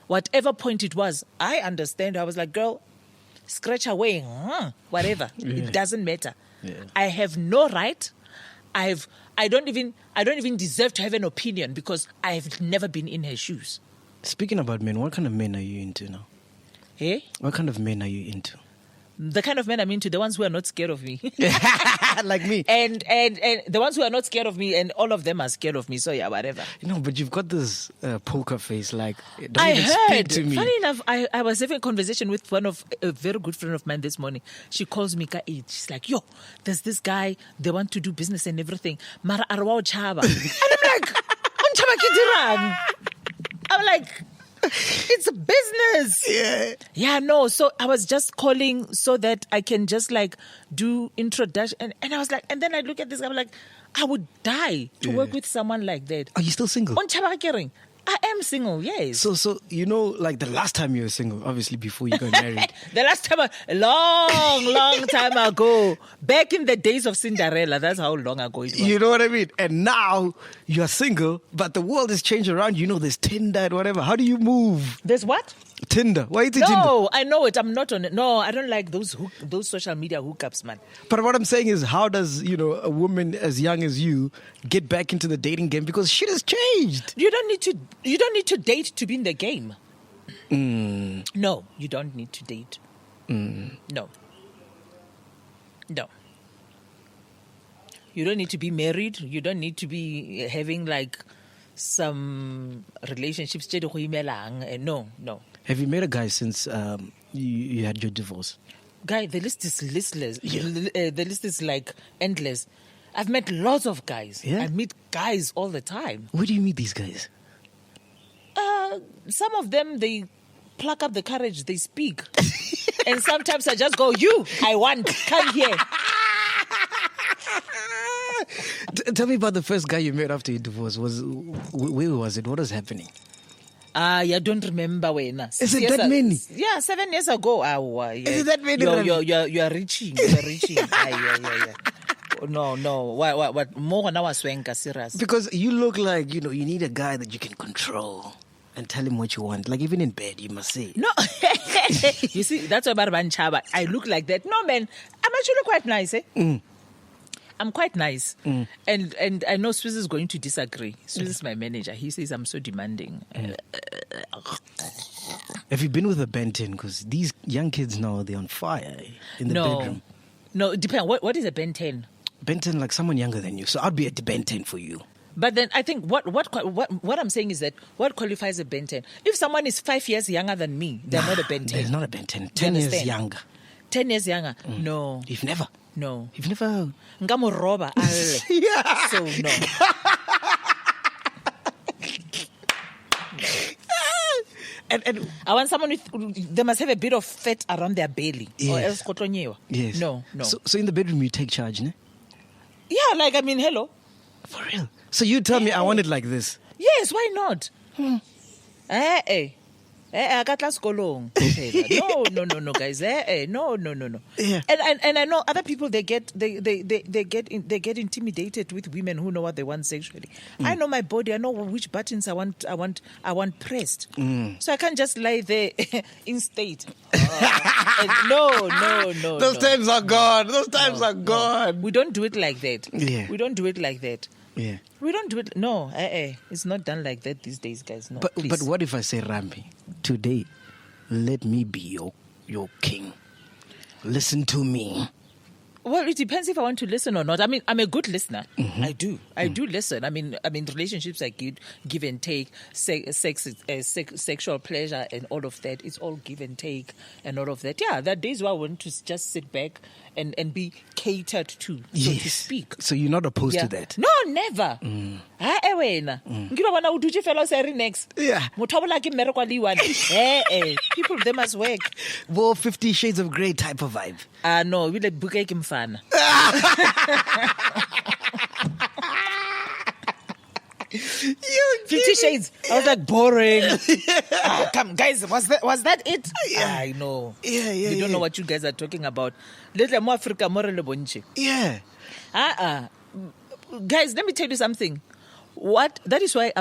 whatever point it was, I understand. I was like, girl, scratch away, whatever. It doesn't matter. Yeah. I have no right. I don't even deserve to have an opinion because I've never been in her shoes. Speaking about men, what kind of men are you into now? Eh? What kind of men are you into? The kind of men I'm into, the ones who are not scared of me. Like me. And the ones who are not scared of me, and all of them are scared of me. So yeah, whatever. But you've got this poker face, like, don't even speak to me. Funny enough, I was having a conversation with a very good friend of mine this morning. She calls me Ka-8. She's like, yo, there's this guy, they want to do business and everything. Mara arwa chaba. And I'm like, it's a business. Yeah, no. So I was just calling so that I can just like do introduction. And I was like, and then I look at this guy, I'm like, I would die to work with someone like that. Are you still single? I am single, yes. So like the last time you were single, obviously before you got married. The last time, a long time ago. Back in the days of Cinderella, that's how long ago it was. You know what I mean? And now you're single, but the world has changed around. You know, there's Tinder and whatever. How do you move? There's what? Tinder. Why is it Tinder? No, I know it. I'm not on it. No, I don't like those social media hookups, man. But what I'm saying is, how does, a woman as young as you get back into the dating game? Because shit has changed. You don't need to date to be in the game. No, you don't need to date. No. You don't need to be married. You don't need to be having like some relationships. No. Have you met a guy since you had your divorce? Guy, the list is listless. The list is like endless. I've met lots of guys. Yeah? I meet guys all the time. Where do you meet these guys? Some of them, they pluck up the courage, they speak. And sometimes I just go, come here. Tell me about the first guy you met after your divorce. Where was it? What was happening? I don't remember when. Is it that many? Yeah, 7 years ago. Is it that many? You are reaching. Yeah. No. What? More now serious. Because you look like, you need a guy that you can control and tell him what you want. Like even in bed, you must say. No. You see, that's about Banchaba. I look like that. No, man. I'm actually quite nice, eh? I'm quite nice. And I know Swiss is going to disagree. Swiss is my manager. He says I'm so demanding. Have you been with a Ben 10? Because these young kids now, they're on fire in the bedroom. No, it depends. What is a Ben 10? Ben 10, like someone younger than you. So I'd be a Ben 10 for you. But then I think what I'm saying is that what qualifies a Ben 10? If someone is 5 years younger than me, they're not a Ben 10. They're not a Ben 10. 10 years younger. 10 years younger? No. You've never? No. You've never? Ngamo Yeah. So no. And I want someone they must have a bit of fat around their belly. Yes. Or else kotonyewa. Yes. No. So in the bedroom you take charge, ne? Yeah, like hello. For real? So you tell me I want it like this. Yes, why not? I got last golong. No, guys. No. Yeah. And I know other people they get intimidated with women who know what they want sexually. I know my body. I know which buttons I want pressed. So I can't just lie there in state. No. Those times are gone. Those times are gone. We don't do it like that. Yeah. We don't do it like that. Yeah. We don't do it. No, it's not done like that these days, guys. No, but what if I say, Rami, today, let me be your king. Listen to me. Well, it depends if I want to listen or not. I mean, I'm a good listener. I do listen. I mean, relationships are give and take, sexual pleasure and all of that. It's all give and take and all of that. Yeah, there are days where I want to just sit back and be catered to, so to speak. So you're not opposed to that? No, never. Next. Yeah. People, they must work. Well, 50 Shades of Grey type of vibe. No, we let book fan. 50 Shades. I was like, boring. Come, guys, was that it? I know. Yeah. You don't know what you guys are talking about. Little more Africa, more lebonche. Yeah. Guys, let me tell you something. That is why